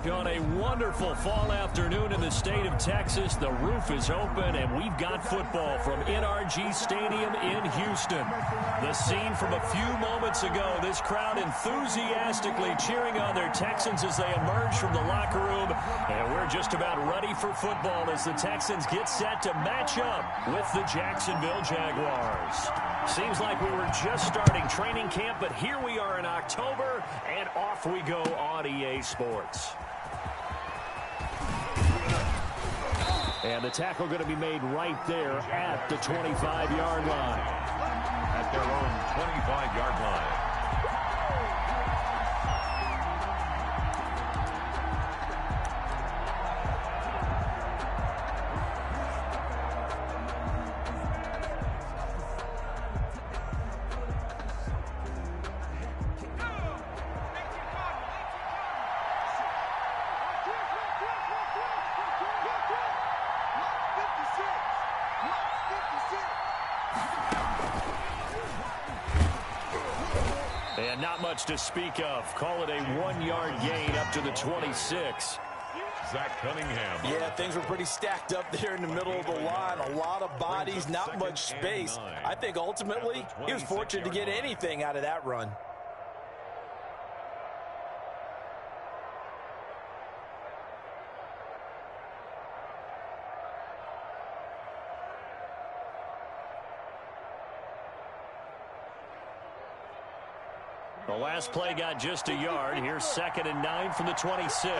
back on a wonderful fall afternoon in the state of Texas. The roof is open, and we've got football from NRG Stadium in Houston. The scene from a few moments ago, this crowd enthusiastically cheering on their Texans as they emerge from the locker room. And we're just about ready for football as the Texans get set to match up with the Jacksonville Jaguars. Seems like we were just starting training camp, but here we are in October, and off we go on EA Sports. And the tackle going to be made right there at the 25-yard line. At their own 25-yard line. And not much to speak of. Call it a 1-yard gain up to the 26. Zach Cunningham. Yeah, things were pretty stacked up there in the middle of the line. A lot of bodies, not much space. I think ultimately he was fortunate to get anything out of that run. The last play got just a yard. Here's 2nd and 9 from the 26.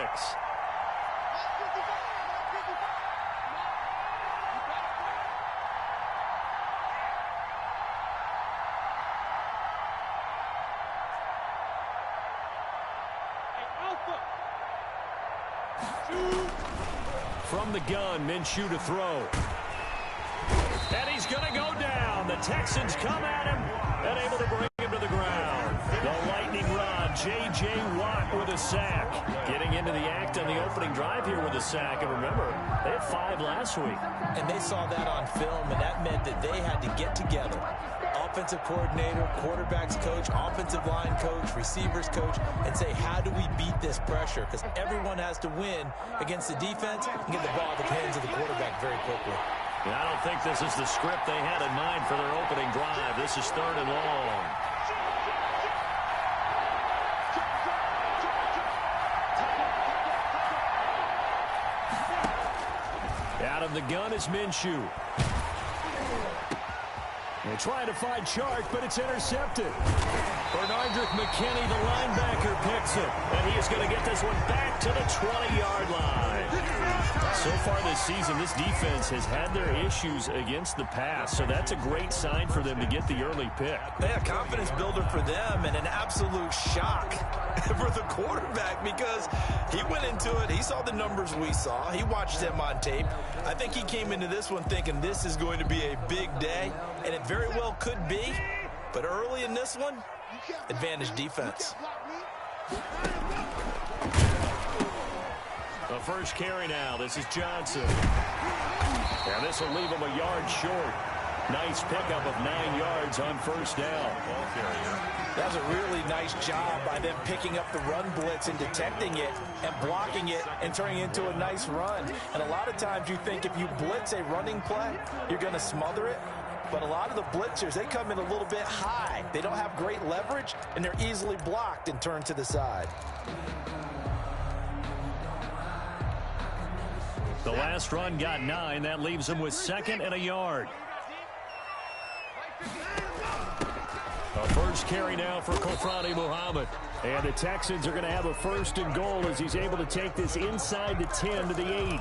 From the gun, Minshew to throw. And he's going to go down. The Texans come at him and able to bring him to the ground. The lightning rod, J.J. Watt with a sack. Getting into the act on the opening drive here with a sack. And remember, they had 5 last week. And they saw that on film, and that meant that they had to get together. Offensive coordinator, quarterbacks coach, offensive line coach, receivers coach, and say, how do we beat this pressure? Because everyone has to win against the defense and get the ball in the hands of the quarterback very quickly. Yeah, I don't think this is the script they had in mind for their opening drive. This is 3rd and long. Out of the gun is Minshew. They're trying to find Chark, but it's intercepted. Bernardrick McKinney, the linebacker, picks it. And he is going to get this one back to the 20-yard line. So far this season, this defense has had their issues against the pass. So that's a great sign for them to get the early pick. Yeah, confidence builder for them and an absolute shock for the quarterback because he went into it. He saw the numbers we saw. He watched them on tape. I think he came into this one thinking this is going to be a big day, and it very well could be. But early in this one, advantage defense. The first carry now. This is Johnson. And this will leave him a yard short. Nice pickup of 9 yards on first down. That was a really nice job by them picking up the run blitz and detecting it and blocking it and turning it into a nice run. And a lot of times you think if you blitz a running play, you're going to smother it. But a lot of the blitzers, they come in a little bit high. They don't have great leverage, and they're easily blocked and turned to the side. The last run got 9. That leaves him with 2nd and a yard. A first carry now for Kofrani Muhammad. And the Texans are going to have a 1st and goal as he's able to take this inside the 10 to the 8.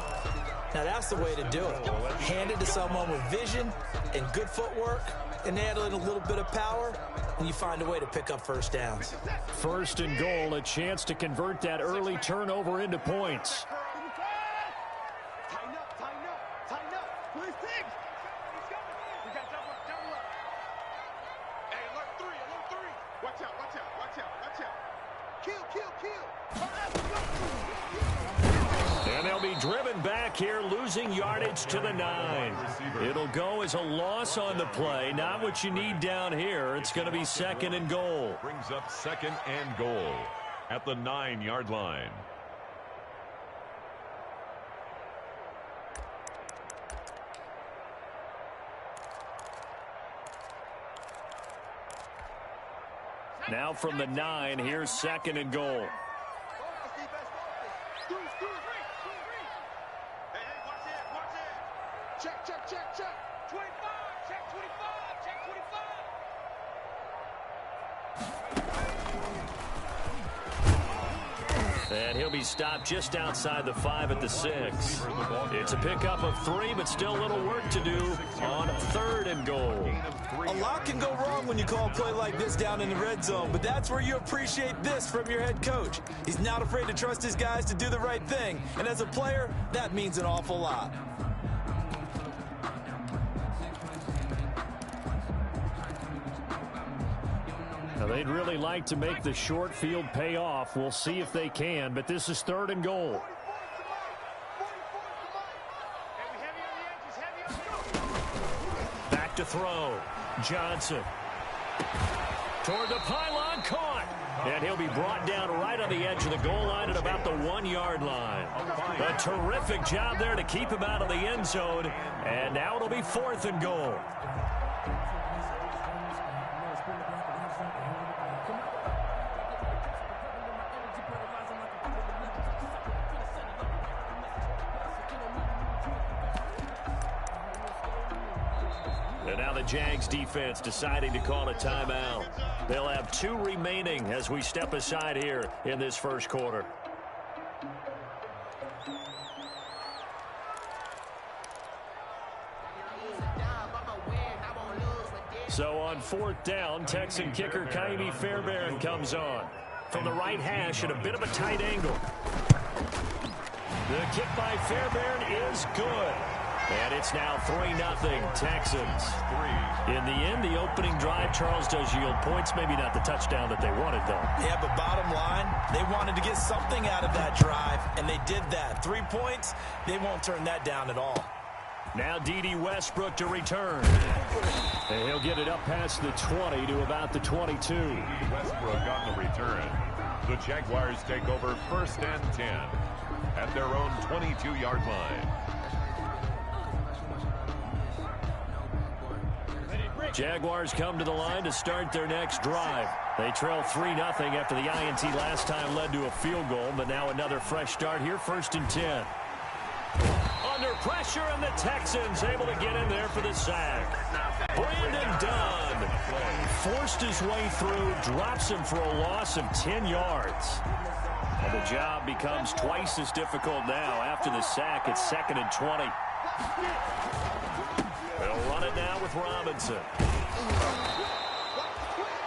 Now that's the way to do it. Hand it to someone with vision and good footwork, and add in a little bit of power, and you find a way to pick up first downs. 1st and goal, a chance to convert that early turnover into points. And they'll be driven back here, losing yardage to the 9. It'll go as a loss on the play. Not what you need down here. It's going to be 2nd and goal. Brings up 2nd and goal at the 9-yard line. Now from the 9, here's 2nd and goal. Check, check, check, check. 25, check 25, check 25. And he'll be stopped just outside the 5 at the 6. It's a pickup of 3, but still a little work to do on 3rd and goal. A lot can go wrong when you call a play like this down in the red zone, but that's where you appreciate this from your head coach. He's not afraid to trust his guys to do the right thing, and as a player, that means an awful lot. Now, they'd really like to make the short field pay off. We'll see if they can, but this is 3rd and goal. Back to throw. Johnson. Toward the pylon, caught. And he'll be brought down right on the edge of the goal line at about the 1-yard line. A terrific job there to keep him out of the end zone. And now it'll be 4th and goal. And now the Jags defense deciding to call a timeout. They'll have 2 remaining as we step aside here in this first quarter. So on 4th down, Texan kicker Kaimi Fairbairn comes on. From the right hash at a bit of a tight angle. The kick by Fairbairn is good. And it's now 3-0 Texans. In the end, the opening drive, Charles, does yield points. Maybe not the touchdown that they wanted, though. Yeah, but bottom line, they wanted to get something out of that drive, and they did that. 3 points, they won't turn that down at all. Now D.D. Westbrook to return. And he'll get it up past the 20 to about the 22. Westbrook on the return. The Jaguars take over 1st and 10 at their own 22-yard line. Jaguars come to the line to start their next drive. They trail 3-0 after the INT last time led to a field goal, but now another fresh start here, 1st and 10. Under pressure, and the Texans able to get in there for the sack. Brandon Dunn forced his way through, drops him for a loss of 10 yards. And the job becomes twice as difficult now after the sack. It's 2nd and 20. They'll run it now with Robinson.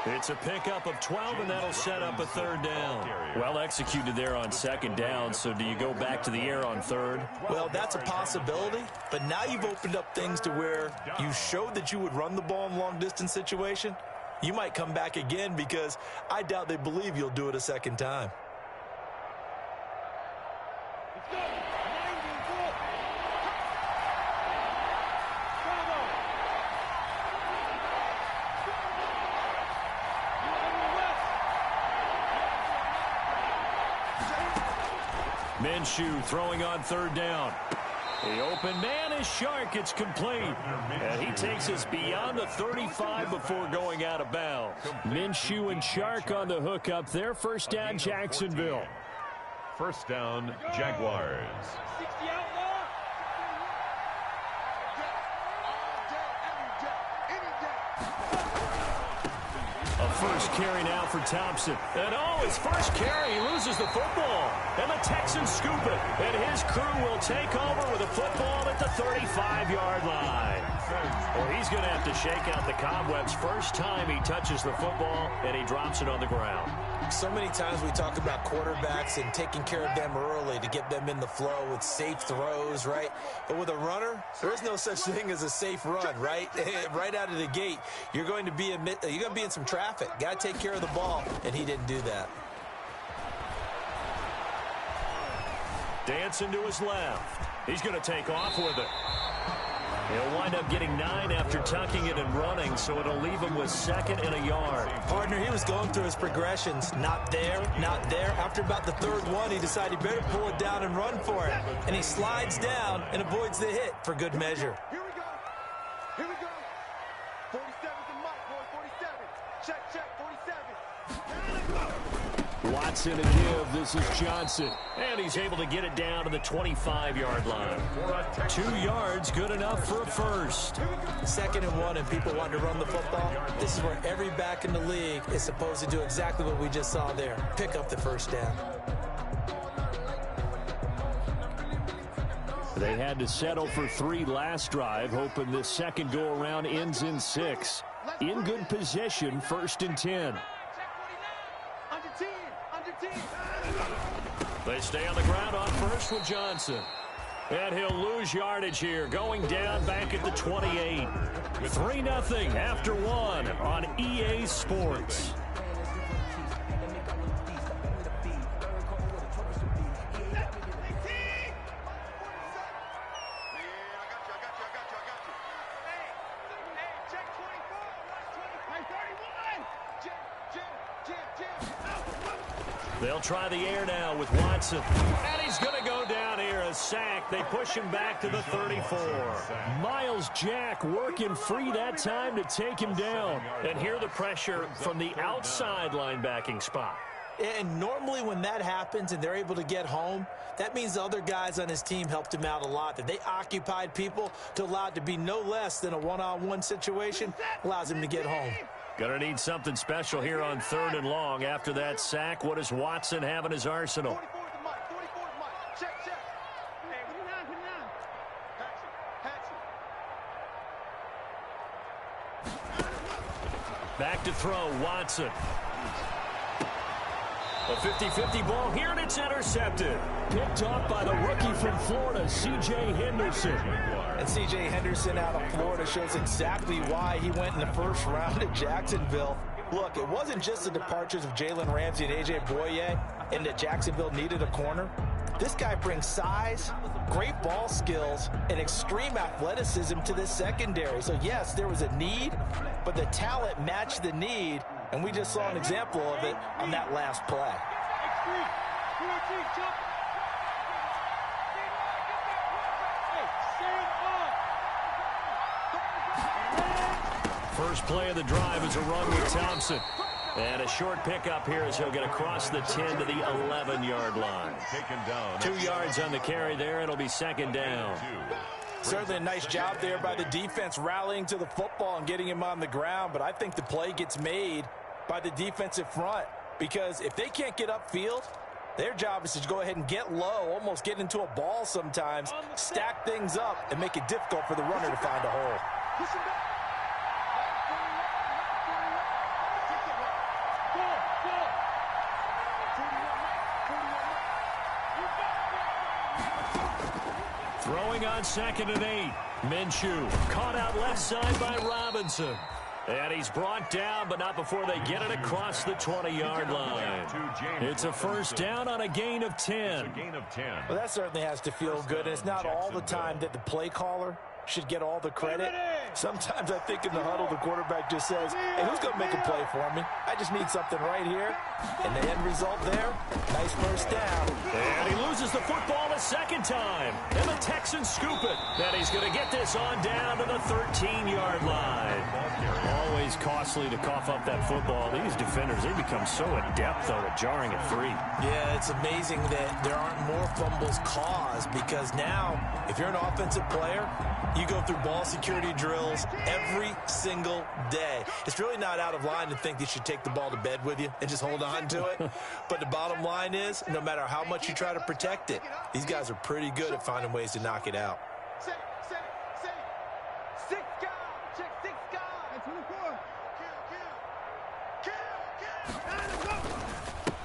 It's a pickup of 12, and that'll set up a 3rd down. Well executed there on 2nd down, so do you go back to the air on 3rd? Well, that's a possibility, but now you've opened up things to where you showed that you would run the ball in long-distance situation. You might come back again because I doubt they believe you'll do it a 2nd time. Minshew throwing on 3rd down. The open man is Shark. It's complete. And he takes us beyond the 35 before going out of bounds. Minshew and Shark on the hook up there. 1st down, Jacksonville. 1st down, Jaguars. A first carry now for Thompson. And his first carry, he loses the football. And the Texans scoop it. And his crew will take over with a football at the 35-yard line. Well, he's going to have to shake out the cobwebs. First time he touches the football, and he drops it on the ground. So many times we talk about quarterbacks and taking care of them early to get them in the flow with safe throws, right? But with a runner, there is no such thing as a safe run, right? Right out of the gate, you're going to be in some traffic. Got to take care of the ball, and he didn't do that. Dancing to his left. He's going to take off with it. He'll wind up getting 9 after tucking it and running, so it'll leave him with 2nd and a yard. Partner, he was going through his progressions. Not there, not there. After about the 3rd one, he decided he better pull it down and run for it. And he slides down and avoids the hit for good measure. Here we go. Here we go. 47's the mic, boy. 47. Check, check, 47. Watson to give. This is Johnson. And he's able to get it down to the 25-yard line. 2 yards, good enough for a first. 2nd and 1, and people want to run the football. This is where every back in the league is supposed to do exactly what we just saw there. Pick up the first down. They had to settle for 3 last drive, hoping this second go-around ends in 6. In good position, 1st and 10. They stay on the ground on first with Johnson. And he'll lose yardage here, going down back at the 28. 3-0 after 1 on EA Sports. They'll try the air now with Watson. And he's going to go down here, a sack. They push him back to the 34. Miles Jack working free that time to take him down. And here the pressure from the outside linebacking spot. And normally when that happens and they're able to get home, that means the other guys on his team helped him out a lot. That they occupied people to allow it to be no less than a one-on-one situation, allows him to get home. Gonna need something special here on 3rd and long. After that sack, what does Watson have in his arsenal? Back to throw, Watson. A 50-50 ball here, and it's intercepted. Picked off by the rookie from Florida, C.J. Henderson. And C.J. Henderson out of Florida shows exactly why he went in the 1st round at Jacksonville. Look, it wasn't just the departures of Jalen Ramsey and A.J. Boye and that Jacksonville needed a corner. This guy brings size, great ball skills, and extreme athleticism to this secondary. So, yes, there was a need, but the talent matched the need, and we just saw an example of it on that last play. First play of the drive is a run with Thompson. And a short pickup here as he'll get across the 10 to the 11-yard line. 2 yards on the carry there. It'll be 2nd down. Certainly a nice job there by the defense rallying to the football and getting him on the ground. But I think the play gets made by the defensive front, because if they can't get upfield, their job is to go ahead and get low, almost get into a ball sometimes, stack things up, and make it difficult for the runner to find a hole. Throwing on 2nd and 8. Minshew caught out left side by Robinson. And he's brought down, but not before they get it across the 20-yard line. It's a first down on a gain of 10. Well, that certainly has to feel good, and it's not all the time that the play caller should get all the credit. Sometimes I think in the huddle, the quarterback just says, hey, who's going to make a play for me? I just need something right here. And the end result there, nice first down. And he loses the football a 2nd time. And the Texans scoop it. And he's going to get this on down to the 13-yard line. Always costly to cough up that football. These defenders, they become so adept, though, at jarring it free. Yeah, it's amazing that there aren't more fumbles caused, because now, if you're an offensive player, you go through ball security drills every single day. It's really not out of line to think you should take the ball to bed with you and just hold on to it. But the bottom line is, no matter how much you try to protect it, these guys are pretty good at finding ways to knock it out.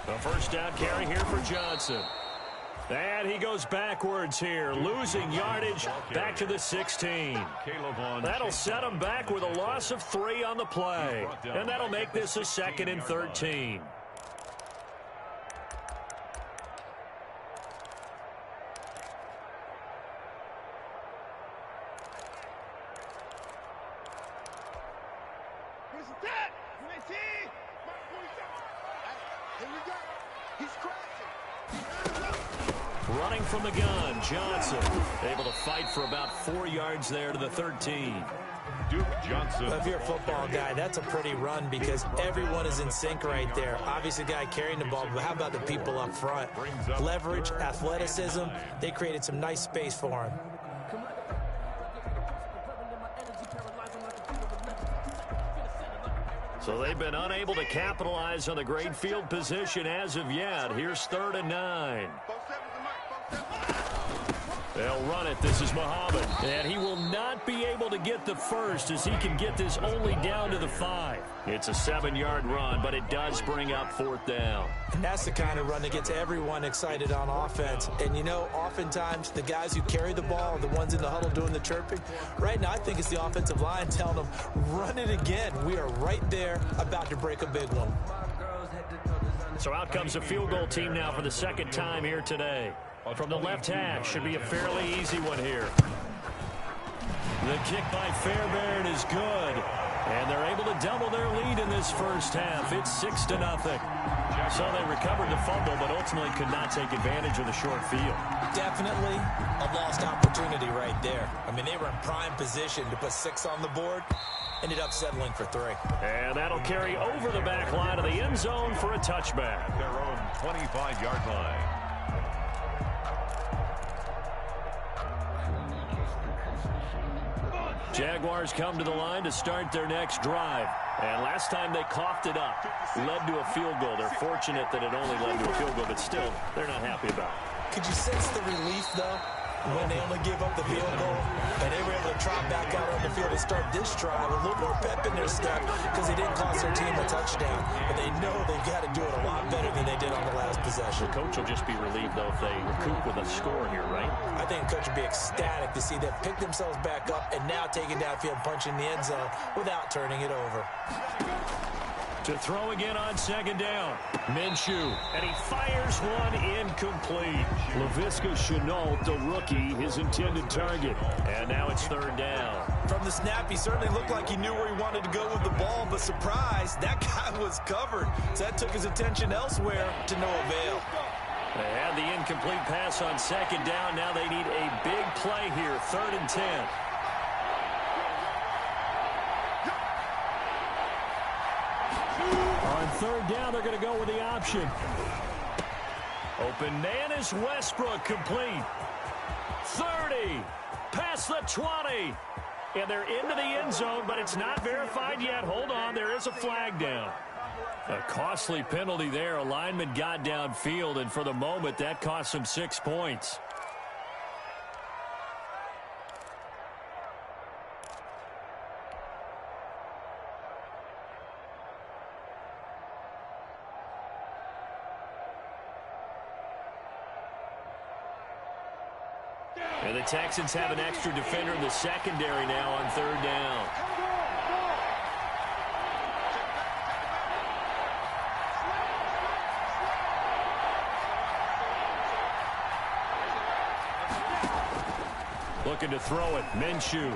A first down carry here for Johnson. And he goes backwards here, losing yardage back to the 16. That'll set him back with a loss of 3 on the play. And that'll make this a 2nd and 13. Running from the gun, Johnson able to fight for about 4 yards there to the 13. Duke Johnson. Well, if you're a football guy, that's a pretty run because everyone is in sync right there. Obviously, the guy carrying the ball, but how about the people up front? Leverage, athleticism, they created some nice space for him. So they've been unable to capitalize on the great field position as of yet. Here's 3rd and 9. They'll run it. This is Muhammad. And he will not be able to get the first as he can get this only down to the 5. It's a 7-yard run, but it does bring up 4th down. And that's the kind of run that gets everyone excited on offense. And, you know, oftentimes the guys who carry the ball are the ones in the huddle doing the chirping. Right now, I think it's the offensive line telling them, run it again. We are right there about to break a big one. So out comes a field goal team now for the 2nd time here today. From the left hash, should be a fairly easy one here. The kick by Fairbairn is good. And they're able to double their lead in this first half. It's 6-0. So they recovered the fumble, but ultimately could not take advantage of the short field. Definitely a lost opportunity right there. I mean, they were in prime position to put 6 on the board. Ended up settling for 3. And that'll carry over the back line of the end zone for a touchback. Their own 25-yard line. Jaguars come to the line to start their next drive. And last time they coughed it up, led to a field goal. They're fortunate that it only led to a field goal, but still, they're not happy about it. Could you sense the relief, though, when they only give up the field goal? And they were able to trot back out on the field and start this drive. A little more pep in their step because they didn't cost their team a touchdown. But they know they've got to do it a lot better than they did on the last possession. The coach will just be relieved, though, if they recoup with a score here, right? I think the coach would be ecstatic to see them pick themselves back up and now take it downfield, punching the end zone without turning it over. To throw again on 2nd down. Minshew, and he fires one incomplete. Laviska Shenault, the rookie, his intended target. And now it's 3rd down. From the snap, he certainly looked like he knew where he wanted to go with the ball, but surprise, that guy was covered. So that took his attention elsewhere to no avail. They had the incomplete pass on 2nd down. Now they need a big play here, 3rd and 10. On 3rd down, they're going to go with the option. Open man is Westbrook, complete. 30, past the 20. And they're into the end zone, but it's not verified yet. Hold on, there is a flag down. A costly penalty there. A lineman got downfield, and for the moment, that cost him 6 points. And the Texans have an extra defender in the secondary now on 3rd down. Looking to throw it. Minshew.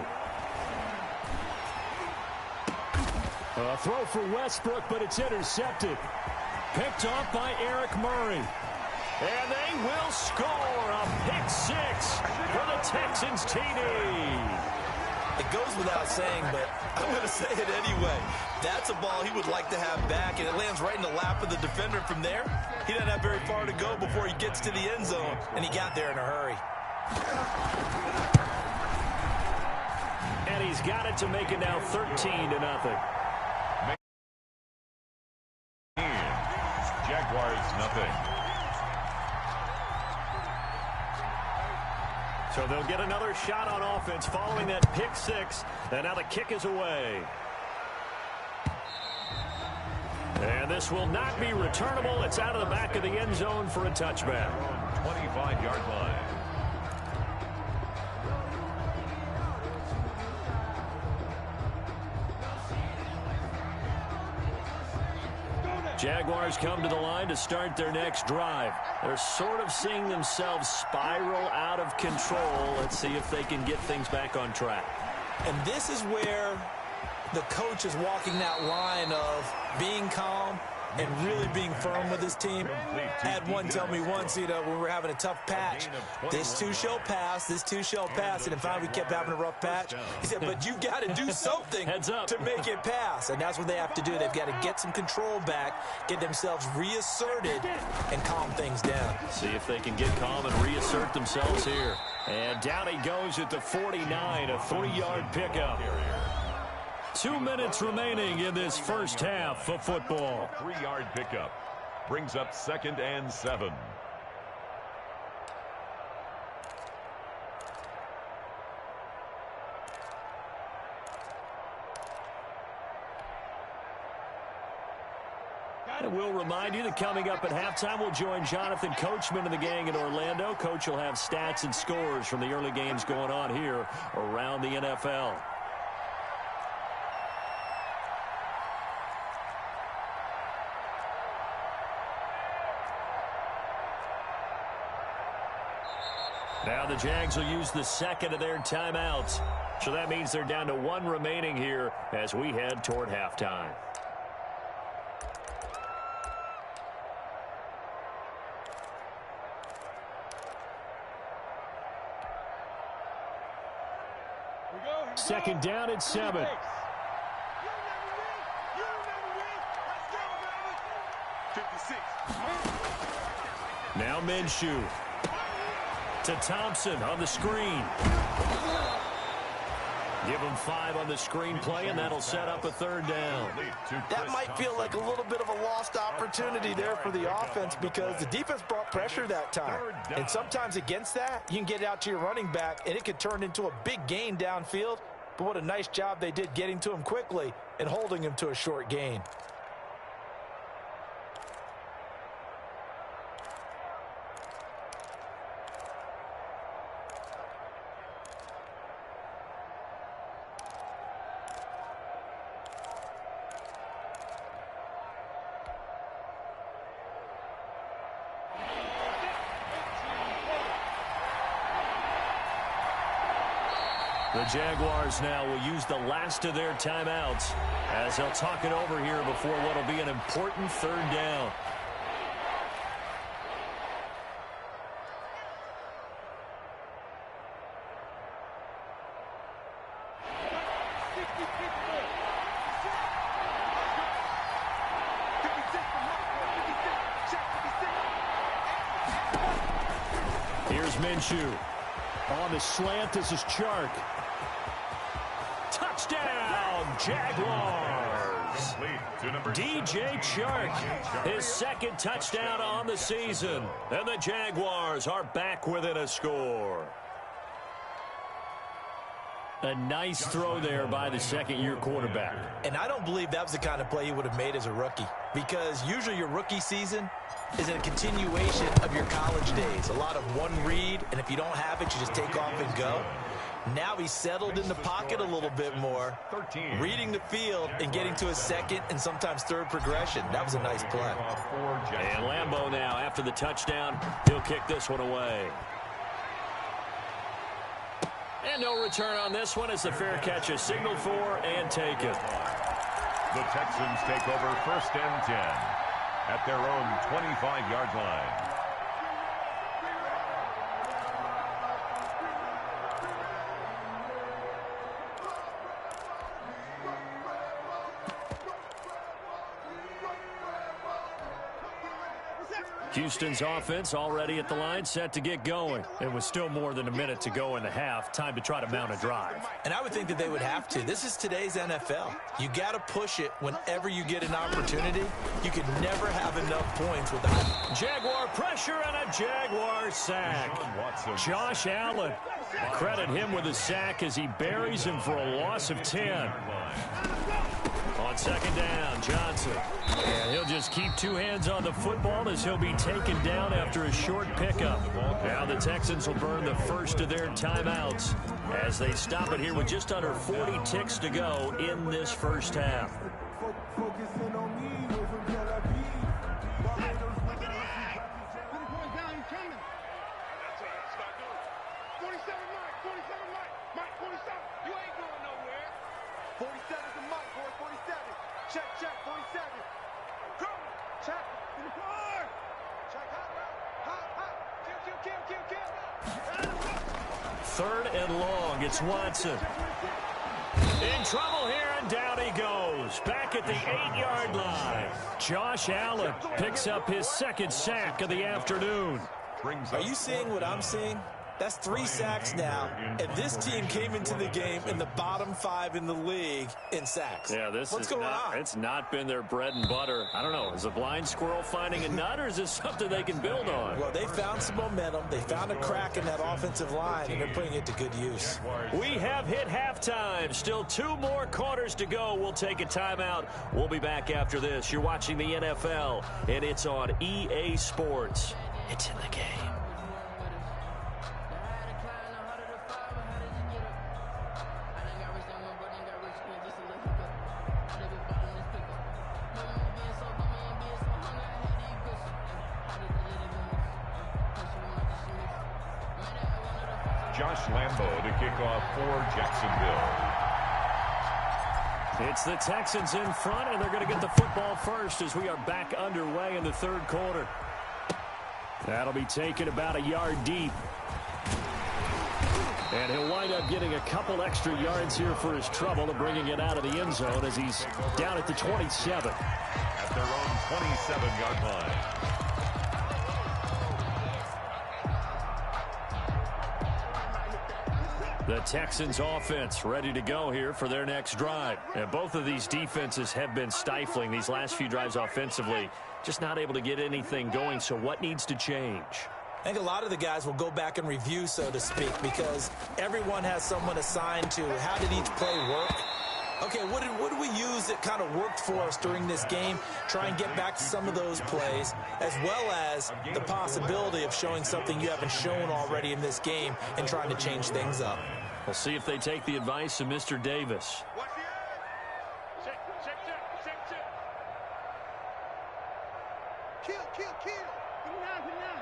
A throw for Westbrook, but it's intercepted. Picked off by Eric Murray. And they will score a pick 6 for the Texans TD. It goes without saying, but I'm going to say it anyway. That's a ball he would like to have back, and it lands right in the lap of the defender. From there, he doesn't have very far to go before he gets to the end zone, and he got there in a hurry. And he's got it to make it now 13-0. Jaguars, nothing. So they'll get another shot on offense following that pick 6. And now the kick is away. And this will not be returnable. It's out of the back of the end zone for a touchback. 25-yard line. Jaguars come to the line to start their next drive. They're sort of seeing themselves spiral out of control. Let's see if they can get things back on track. And this is where the coach is walking that line of being calm, and really being firm with his team. I had one tell me once, when we were having a tough patch, this too shall pass, this too shall pass, and finally we kept having a rough patch. He said, but you've got to do something to make it pass, and that's what they have to do. They've got to get some control back, get themselves reasserted, and calm things down. See if they can get calm and reassert themselves here. And down he goes at the 49, a 3-yard pickup. 2 minutes remaining in this first half of football. 3-yard pickup brings up 2nd and 7. And we'll remind you that coming up at halftime, we'll join Jonathan Coachman and the gang in Orlando. Coach will have stats and scores from the early games going on here around the NFL. Now the Jags will use the second of their timeouts. So that means they're down to 1 remaining here as we head toward halftime. Second down at 7. Now Minshew to Thompson on the screen. Give him 5 on the screen play, and that'll set up a 3rd down. That might feel like a little bit of a lost opportunity there for the offense because the defense brought pressure that time. And sometimes against that, you can get it out to your running back, and it could turn into a big gain downfield. But what a nice job they did getting to him quickly and holding him to a short gain. The Jaguars now will use the last of their timeouts as they'll talk it over here before what will be an important 3rd down. Here's Minshew. On the slant, this is Chark. Touchdown, Jaguars. DJ Chark, his 2nd touchdown on the season. And the Jaguars are back within a score. A nice throw there by the 2nd-year quarterback. And I don't believe that was the kind of play he would have made as a rookie, because usually your rookie season is a continuation of your college days. A lot of one read, and if you don't have it, you just take off and go. Now he's settled in the pocket a little bit more, reading the field and getting to a 2nd and sometimes 3rd progression. That was a nice play. And Lambeau now, after the touchdown, he'll kick this one away. And no return on this one as the fair catch is signaled for and taken. The Texans take over 1st and 10 at their own 25-yard line. Houston's offense already at the line, set to get going. It was still more than a minute to go in the half. Time to try to mount a drive. And I would think that they would have to. This is today's NFL. You got to push it whenever you get an opportunity. You could never have enough points without. Jaguar pressure and a Jaguar sack. Josh Allen. Credit him with a sack as he buries him for a loss of 10. On 2nd down, Johnson. And he'll just keep 2 hands on the football as he'll be taken down after a short pickup. Now the Texans will burn the first of their timeouts as they stop it here with just under 40 ticks to go in this first half. Check. Check hot. Kill. Third and long. It's Watson. In trouble here, and down he goes. Back at the 8-yard line. Josh Allen picks up his second sack of the afternoon. Are you seeing what I'm seeing? That's 3 sacks now, and this team came into the game in the bottom 5 in the league in sacks. Yeah, What's going on? It's not been their bread and butter. I don't know. Is a blind squirrel finding a nut, or is this something they can build on? Well, they found some momentum. They found a crack in that offensive line, and they're putting it to good use. We have hit halftime. Still 2 more quarters to go. We'll take a timeout. We'll be back after this. You're watching the NFL, and it's on EA Sports. It's in the game. Josh Lambo to kick off for Jacksonville. It's the Texans in front, and they're going to get the football first as we are back underway in the third quarter. That'll be taken about a yard deep. And he'll wind up getting a couple extra yards here for his trouble of bringing it out of the end zone as he's down at the 27. At their own 27-yard line. The Texans offense ready to go here for their next drive. And both of these defenses have been stifling these last few drives offensively. Just not able to get anything going, so what needs to change? I think a lot of the guys will go back and review, so to speak, because everyone has someone assigned to how did each play work. Okay, what did we use that kind of worked for us during this game? Try and get back to some of those plays, as well as the possibility of showing something you haven't shown already in this game and trying to change things up. We'll see if they take the advice of Mr. Davis. Check. Kill. Put it down.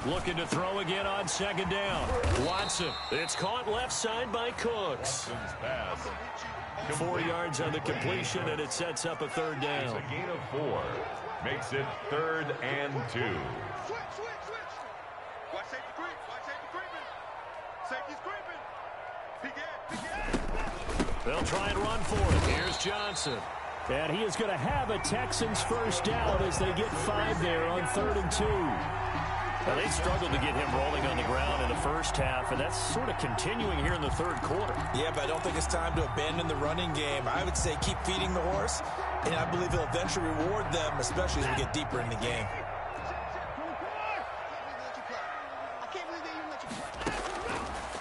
Looking to throw again on second down. Watson. It's caught left side by Cooks. Watson's pass. 4 yards on the completion, and it sets up a third It's down. a gain of 4. Makes it 3rd and 2. Switch. Watch safety creeping. Safety's creeping. They'll try and run for it. Here's Johnson. And he is going to have a Texans first down as they get 5 there on 3rd and 2. Now, they struggled to get him rolling on the ground in the first half, and that's sort of continuing here in the third quarter. Yeah, but I don't think it's time to abandon the running game. I would say keep feeding the horse, and I believe he'll eventually reward them, especially as we get deeper in the game.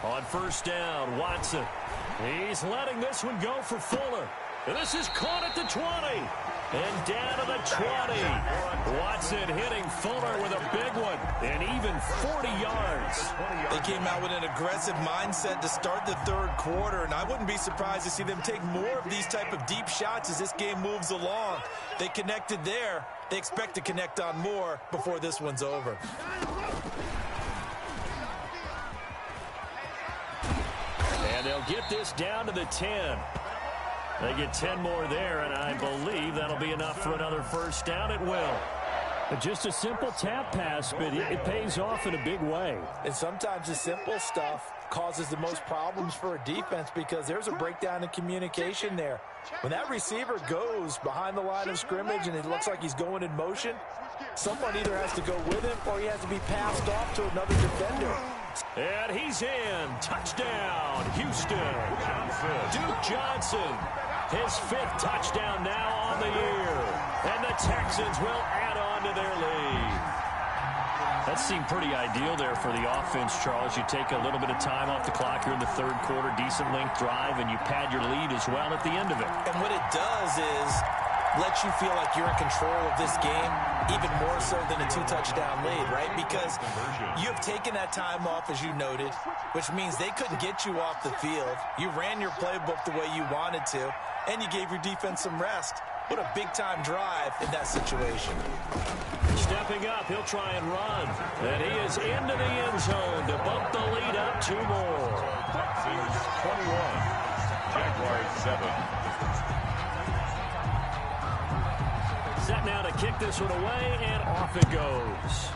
On first down, Watson. He's letting this one go for Fuller. And this is caught at the 20. And down to the 20. Watson hitting Fuller with a big one. And even 40 yards. They came out with an aggressive mindset to start the third quarter, and I wouldn't be surprised to see them take more of these type of deep shots as this game moves along. They connected there. They expect to connect on more before this one's over. And they'll get this down to the 10. They get 10 more there, and I believe that'll be enough for another first down. It will. Just a simple tap pass, but it pays off in a big way. And sometimes the simple stuff causes the most problems for a defense because there's a breakdown in communication there. When that receiver goes behind the line of scrimmage and it looks like he's going in motion, someone either has to go with him or he has to be passed off to another defender. And he's in. Touchdown, Houston. Duke Johnson, his 5th touchdown now on the year. And the Texans will add on to their lead. That seemed pretty ideal there for the offense, Charles. You take a little bit of time off the clock here in the third quarter, decent length drive, and you pad your lead as well at the end of it. And what it does is let you feel like you're in control of this game, even more so than a 2-touchdown lead, right? Because you have taken that time off, as you noted, which means they couldn't get you off the field. You ran your playbook the way you wanted to, and you gave your defense some rest. What a big-time drive in that situation. Stepping up, he'll try and run. And he is into the end zone to bump the lead up 2 more. Texans 21, Jaguars 7. Set now to kick this one away, and off it goes.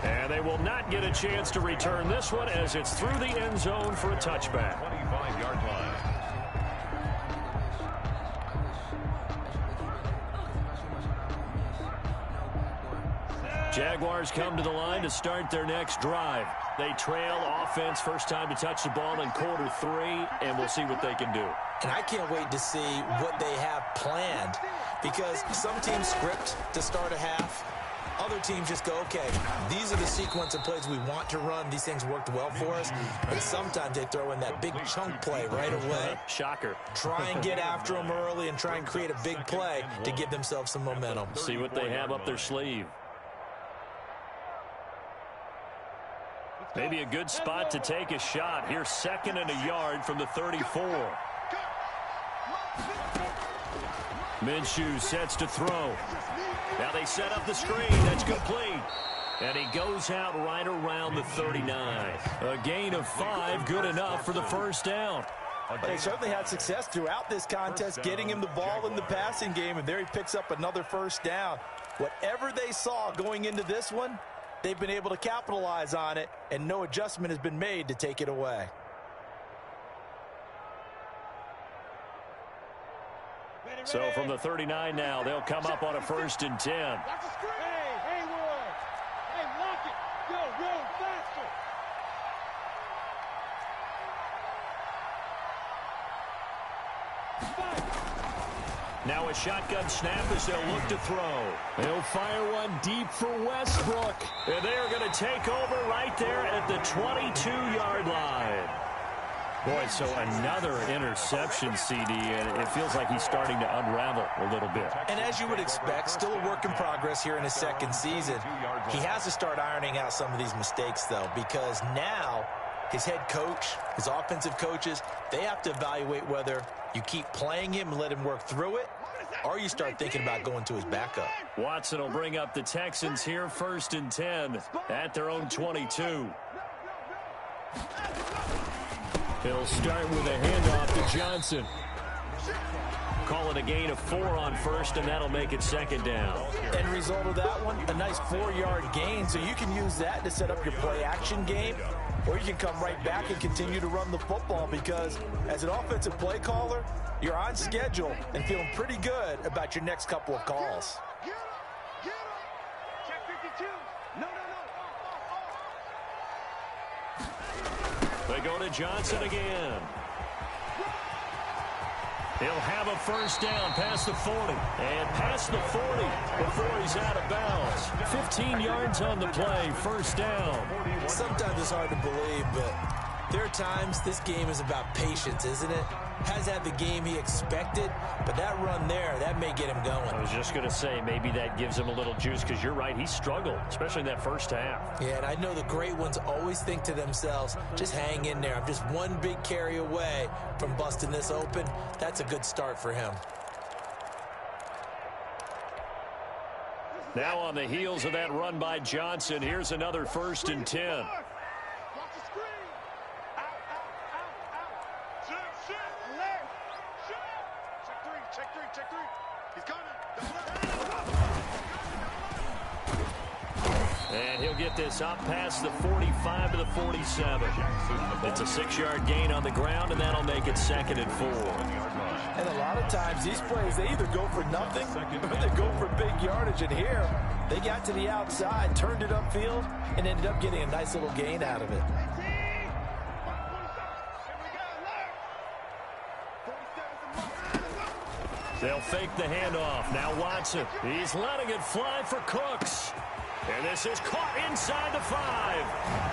And they will not get a chance to return this one as it's through the end zone for a touchback. 25-yard line. Jaguars come to the line to start their next drive. They trail offense, first time to touch the ball in quarter 3, and we'll see what they can do. And I can't wait to see what they have planned, because some teams script to start a half. Other teams just go, okay, these are the sequence of plays we want to run. These things worked well for us. And sometimes they throw in that big chunk play right away. Shocker. Try and get after them early and try and create a big play to give themselves some momentum. See what they have up their sleeve. Maybe a good spot to take a shot. Here's 2nd and a yard from the 34. Minshew sets to throw. Now they set up the screen. That's complete. And he goes out right around the 39. A gain of 5, good enough for the first down. They certainly had success throughout this contest, getting him the ball in the passing game, and there he picks up another first down. Whatever they saw going into this one, they've been able to capitalize on it, and no adjustment has been made to take it away. So from the 39 now, they'll come up on a 1st and 10. Hey, Haywood. Hey, lock it. Yo, faster. Now a shotgun snap as they'll look to throw. They'll fire one deep for Westbrook. And they are going to take over right there at the 22-yard line. Boy, so another interception, CD, and it feels like he's starting to unravel a little bit. And as you would expect, still a work in progress here in his 2nd season. He has to start ironing out some of these mistakes, though, because now his head coach, his offensive coaches, they have to evaluate whether you keep playing him and let him work through it, or you start thinking about going to his backup. Watson will bring up the Texans here, 1st and 10 at their own 22. He'll start with a handoff to Johnson. Call it a gain of 4 on 1st, and that'll make it 2nd down. End result of that one, a nice 4-yard gain, so you can use that to set up your play-action game, or you can come right back and continue to run the football, because as an offensive play caller, you're on schedule and feeling pretty good about your next couple of calls. Check 52. No. They go to Johnson again. He'll have a 1st down past the 40. And past the 40 before he's out of bounds. 15 yards on the play, 1st down. Sometimes it's hard to believe, but there are times this game is about patience, isn't it? Hasn't had the game he expected, but that run there, that may get him going. I was just going to say, maybe that gives him a little juice, because you're right, he struggled, especially in that 1st half. Yeah, and I know the great ones always think to themselves, just hang in there. I'm just one big carry away from busting this open. That's a good start for him. Now on the heels of that run by Johnson, here's another 1st and 10. And he'll get this up past the 45 to the 47. It's a 6-yard gain on the ground, and that'll make it 2nd and 4. And a lot of times these plays, they either go for nothing or they go for big yardage. And here, they got to the outside, turned it upfield, and ended up getting a nice little gain out of it. They'll fake the handoff. Now Watson. He's letting it fly for Cooks. And this is caught inside the 5.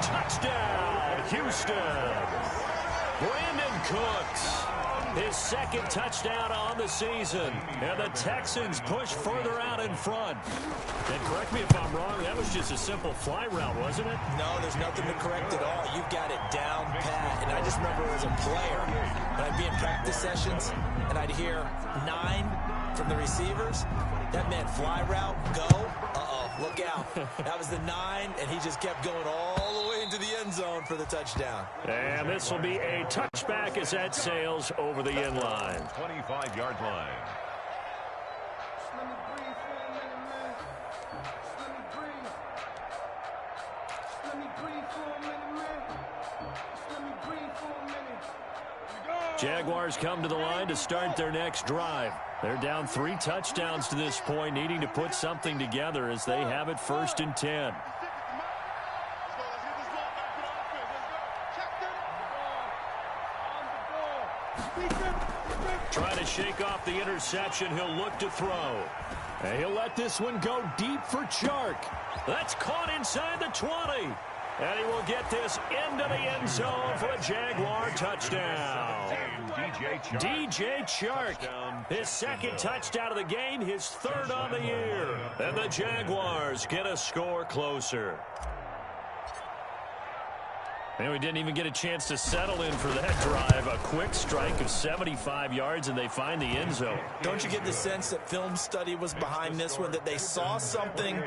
Touchdown, Houston. Brandon Cooks. His 2nd touchdown on the season. And the Texans push further out in front. And correct me if I'm wrong, that was just a simple fly route, wasn't it? No, there's nothing to correct at all. You've got it down pat. And I just remember as a player, when I'd be in practice sessions, and I'd hear 9 from the receivers, that meant fly route, go. Uh-oh, look out. That was the 9, and he just kept going all the way into the end zone for the touchdown. And this will be a touchback as that sails over the end line. 25-yard line. Jaguars come to the line to start their next drive. They're down 3 touchdowns to this point, needing to put something together as they have it 1st and 10. Trying to shake off the interception. He'll look to throw. And he'll let this one go deep for Chark. That's caught inside the 20. And he will get this into the end zone for a Jaguar touchdown. DJ Chark, his 2nd touchdown of the game, his 3rd on the year. And the Jaguars get a score closer. And we didn't even get a chance to settle in for that drive. A quick strike of 75 yards, and they find the end zone. Don't you get the sense that film study was behind this one, that they saw something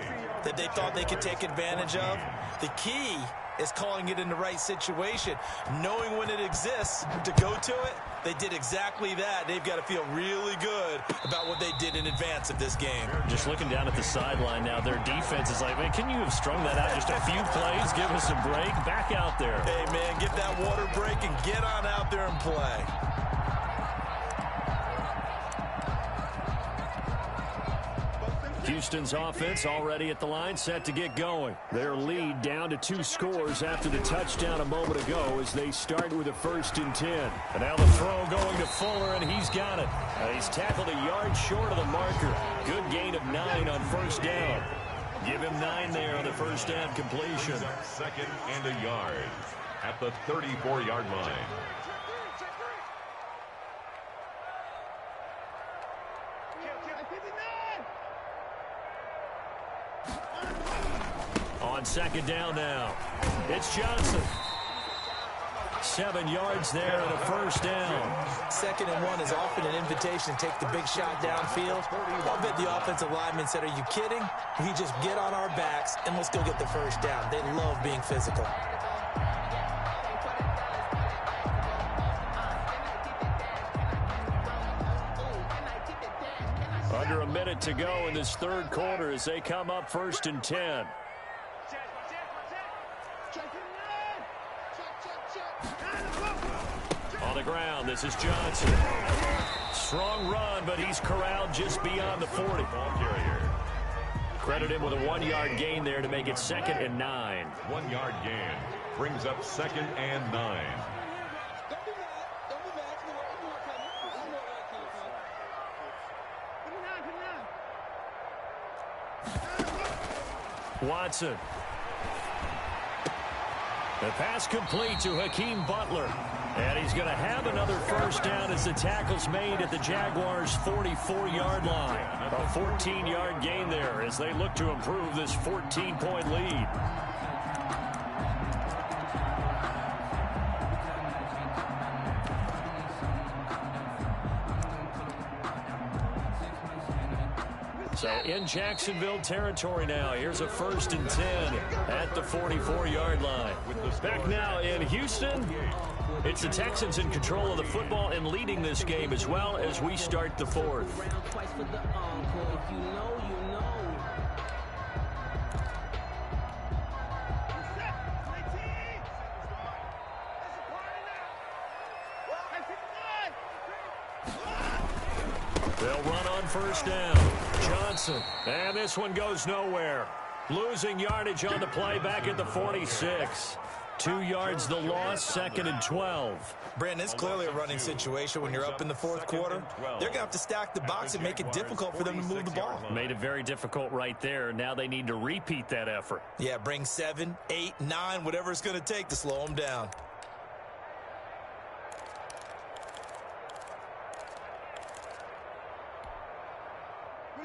that they thought they could take advantage of? The key is calling it in the right situation, knowing when it exists to go to it. They did exactly that. They've got to feel really good about what they did in advance of this game. Just looking down at the sideline now, their defense is like, man, can you have strung that out just a few plays? Give us a break. Back out there. Hey, man, get that water break and get on out there and play. Houston's offense already at the line, set to get going. Their lead down to 2 scores after the touchdown a moment ago as they start with a 1st and 10. And now the throw going to Fuller, and he's got it. He's tackled a yard short of the marker. Good gain of 9 on 1st down. Give him 9 there on the 1st down completion. 2nd and a yard at the 34-yard line. On 2nd down now, it's Johnson. 7 yards there and a 1st down. 2nd and 1 is often an invitation to take the big shot downfield. I'll bet the offensive lineman said, are you kidding? We just get on our backs and let's go get the 1st down. They love being physical. Under a minute to go in this 3rd quarter as they come up 1st and 10. On the ground, this is Johnson. Strong run, but he's corralled just beyond the 40. Credit him with a 1-yard gain there to make it 2nd and 9. 1-yard gain brings up 2nd and 9. Watson. The pass complete to Hakeem Butler. And he's going to have another 1st down as the tackle's made at the Jaguars' 44-yard line. A 14-yard gain there as they look to improve this 14-point lead. So in Jacksonville territory now. Here's a 1st and 10 at the 44-yard line. Back now in Houston. It's the Texans in control of the football and leading this game as well as we start the 4th. They'll run on 1st down. Johnson. And this one goes nowhere. Losing yardage on the play back at the 46. 2 yards the loss, 2nd and 12. Brandon, it's clearly a running situation when you're up in the 4th quarter. They're going to have to stack the box and make it difficult for them to move the ball. Made it very difficult right there. Now they need to repeat that effort. Yeah, bring 7, 8, 9, whatever it's going to take to slow them down.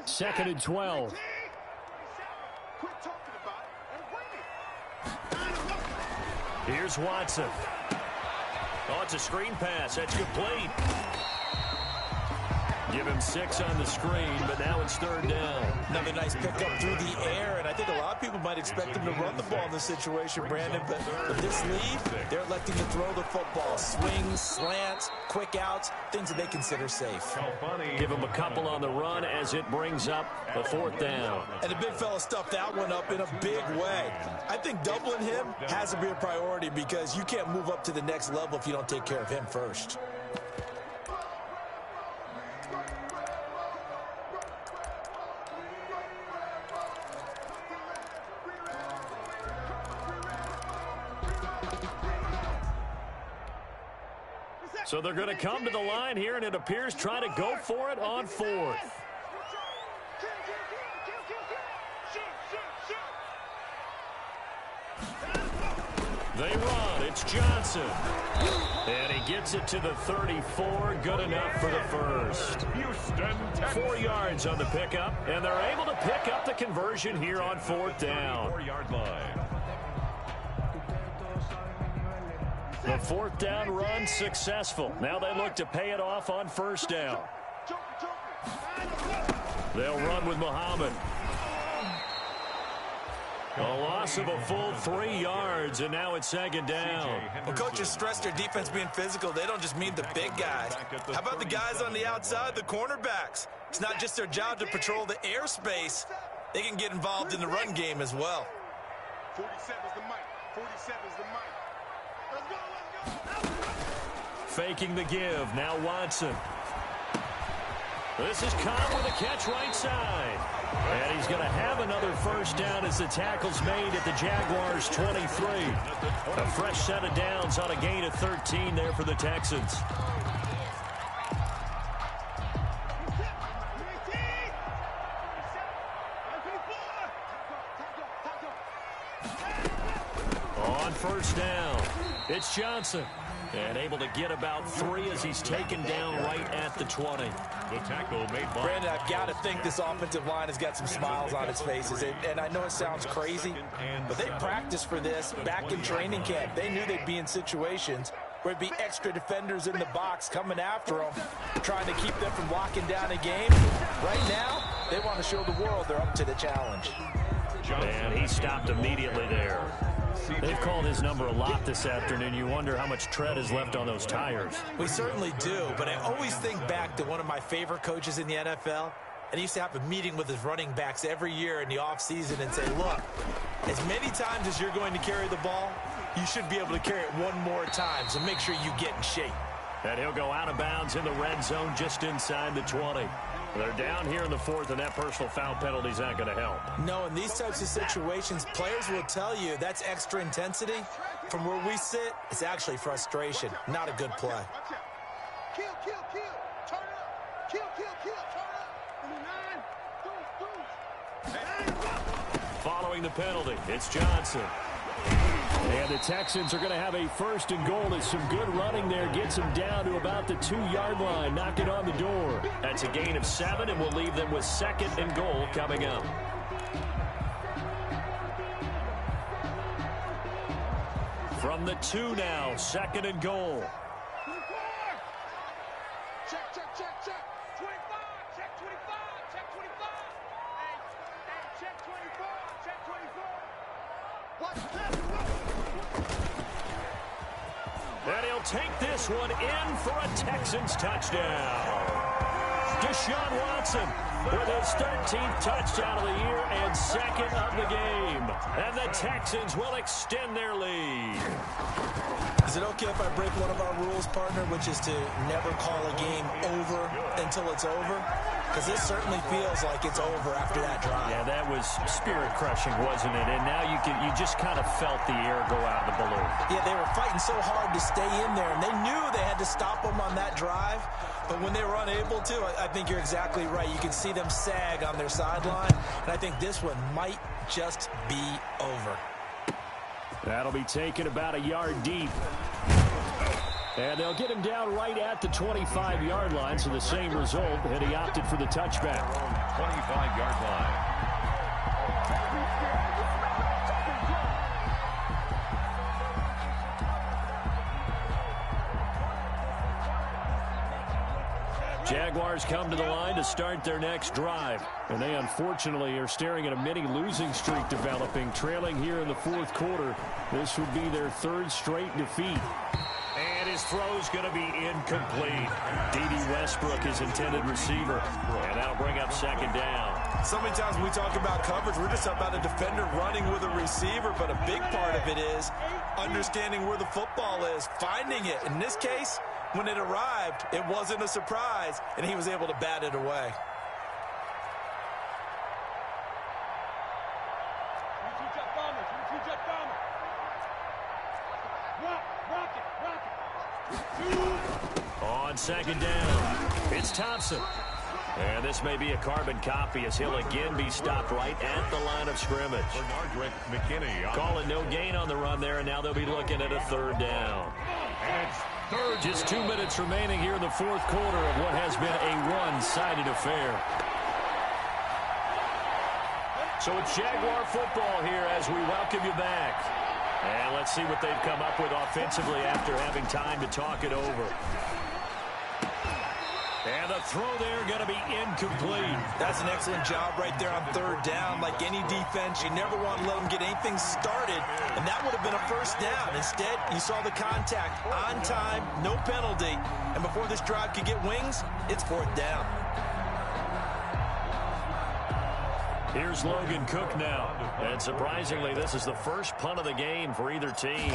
Second and 12. Here's Watson. Oh, it's a screen pass. That's complete. Give him 6 on the screen, but now it's 3rd down. Another nice pickup through the air, and I think a lot of people might expect him to run the ball in this situation, Brandon, but with this lead, they're electing to throw the football. Swings, slants, quick outs, things that they consider safe. Give him a couple on the run as it brings up the 4th down. And the big fella stuffed that one up in a big way. I think doubling him has to be a priority because you can't move up to the next level if you don't take care of him first. So they're going to come to the line here, and it appears trying to go for it on 4th. They run. It's Johnson. And he gets it to the 34. Good enough for the first. 4 yards on the pickup, and they're able to pick up the conversion here on 4th down. 4-yard line. The 4th down run successful. Now they look to pay it off on 1st down. They'll run with Muhammad. A loss of a full 3 yards, and now it's 2nd down. Well, coaches stress their defense being physical. They don't just mean the big guys. How about the guys on the outside, the cornerbacks? It's not just their job to patrol the airspace. They can get involved in the run game as well. 47's the mic. 47's the mic. Let's go, let's go. Faking the give. Now Watson. This is Cobb with a catch right side. And he's going to have another 1st down as the tackle's made at the Jaguars' 23. A fresh set of downs on a gain of 13 there for the Texans. On 1st down, it's Johnson. And able to get about 3 as he's taken down right at the 20. The tackle made by Brandon, I've got to think this offensive line has got some smiles on its faces. And I know it sounds crazy, but they practiced for this back in training camp. They knew they'd be in situations where it'd be extra defenders in the box coming after them, trying to keep them from locking down a game. Right now, they want to show the world they're up to the challenge. And he stopped immediately there. They've called his number a lot this afternoon. You wonder how much tread is left on those tires. We certainly do, but I always think back to one of my favorite coaches in the NFL, and he used to have a meeting with his running backs every year in the offseason and say, look, as many times as you're going to carry the ball, you should be able to carry it one more time, so make sure you get in shape. And he'll go out of bounds in the red zone just inside the 20. They're down here in the 4th, and that personal foul penalty is not going to help. No, in these types of situations, players will tell you that's extra intensity. From where we sit, it's actually frustration, not a good play. Kill, kill, kill. Turn up. Kill, kill, kill. Turn up. 9. Deuce. Following the penalty, it's Johnson. And the Texans are going to have a 1st and goal as some good running there gets them down to about the 2-yard line, knocking on the door. That's a gain of 7, and we'll leave them with 2nd and goal coming up. From the 2 now, 2nd and goal. Check, check, check, check. 25. Check 25. Check 25. Hey, check 24. Check 24. Watch the pass. And he'll take this one in for a Texans touchdown. Deshaun Watson with his 13th touchdown of the year and 2nd of the game. And the Texans will extend their lead. Is it okay if I break one of our rules, partner, which is to never call a game over until it's over? Because this certainly feels like it's over after that drive. Yeah, that was spirit-crushing, wasn't it? And now you just kind of felt the air go out of the balloon. Yeah, they were fighting so hard to stay in there, and they knew they had to stop them on that drive. But when they were unable to, I think you're exactly right. You could see them sag on their sideline, and I think this one might just be over. That'll be taken about a yard deep. And they'll get him down right at the 25-yard line, so the same result, and he opted for the touchback. 25-yard line. Jaguars come to the line to start their next drive. And they unfortunately are staring at a mini losing streak developing, trailing here in the fourth quarter. This would be their third straight defeat. And his throw's going to be incomplete. D.D. Westbrook, his intended receiver. And that'll bring up second down. So many times when we talk about coverage, we're just about a defender running with a receiver, but a big part of it is understanding where the football is, finding it. In this case, when it arrived, it wasn't a surprise, and he was able to bat it away. On second down, it's Thompson. And this may be a carbon copy as he'll again be stopped right at the line of scrimmage. Calling no gain on the run there, and now they'll be looking at a third down. Just 2 minutes remaining here in the fourth quarter of what has been a one-sided affair. So it's Jaguar football here as we welcome you back. And let's see what they've come up with offensively after having time to talk it over. And the throw there going to be incomplete. That's an excellent job right there on third down. Like any defense, you never want to let them get anything started, and that would have been a first down. Instead, you saw the contact on time, no penalty, and before this drive could get wings, it's fourth down. Here's Logan Cook now. And surprisingly, this is the first punt of the game for either team.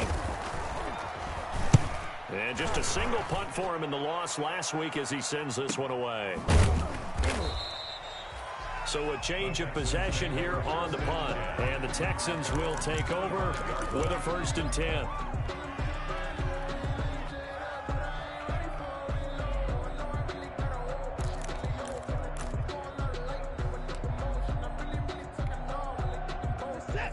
And just a single punt for him in the loss last week as he sends this one away. So a change of possession here on the punt. And the Texans will take over with a 1st and 10.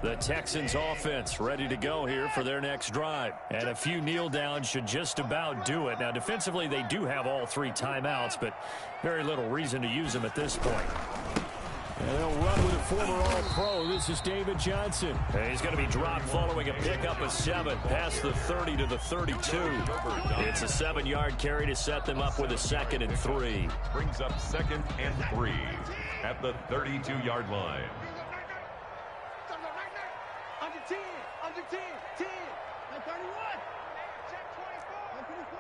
The Texans offense ready to go here for their next drive. And a few kneel downs should just about do it. Now, defensively, they do have all 3 timeouts, but very little reason to use them at this point. And they'll run with a former All-Pro. This is David Johnson. And he's going to be dropped following a pickup of 7 past the 30 to the 32. It's a 7-yard carry to set them up with a 2nd and 3. Brings up 2nd and 3 at the 32-yard line. Under 10, under 10, 10, and 31. Check 24.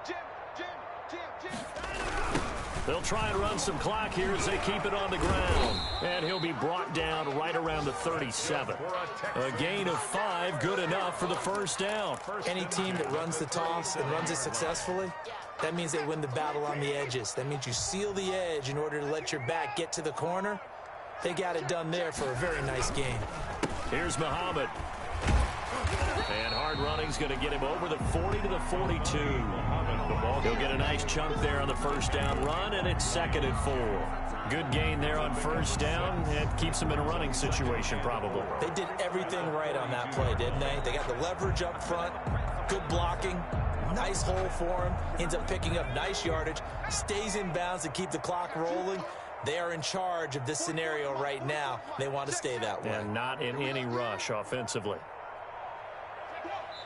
Jim. They'll try and run some clock here as they keep it on the ground. And he'll be brought down right around the 37. A gain of 5, good enough for the first down. Any team that runs the toss and runs it successfully, that means they win the battle on the edges. That means you seal the edge in order to let your back get to the corner. They got it done there for a very nice game. Here's Muhammad. And hard running's going to get him over the 40 to the 42. He'll get a nice chunk there on the first down run, and it's 2nd and 4. Good gain there on first down. It keeps him in a running situation, probably. They did everything right on that play, didn't they? They got the leverage up front, good blocking, nice hole for him. Ends up picking up nice yardage, stays in bounds to keep the clock rolling. They are in charge of this scenario right now. They want to stay that way. And not in any rush offensively.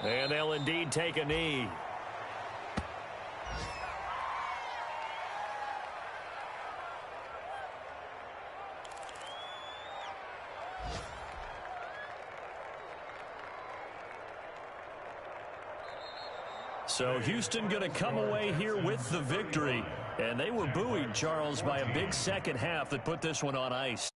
And they'll indeed take a knee. So Houston going to come away here with the victory. And they were buoyed, Charles, by a big second half that put this one on ice.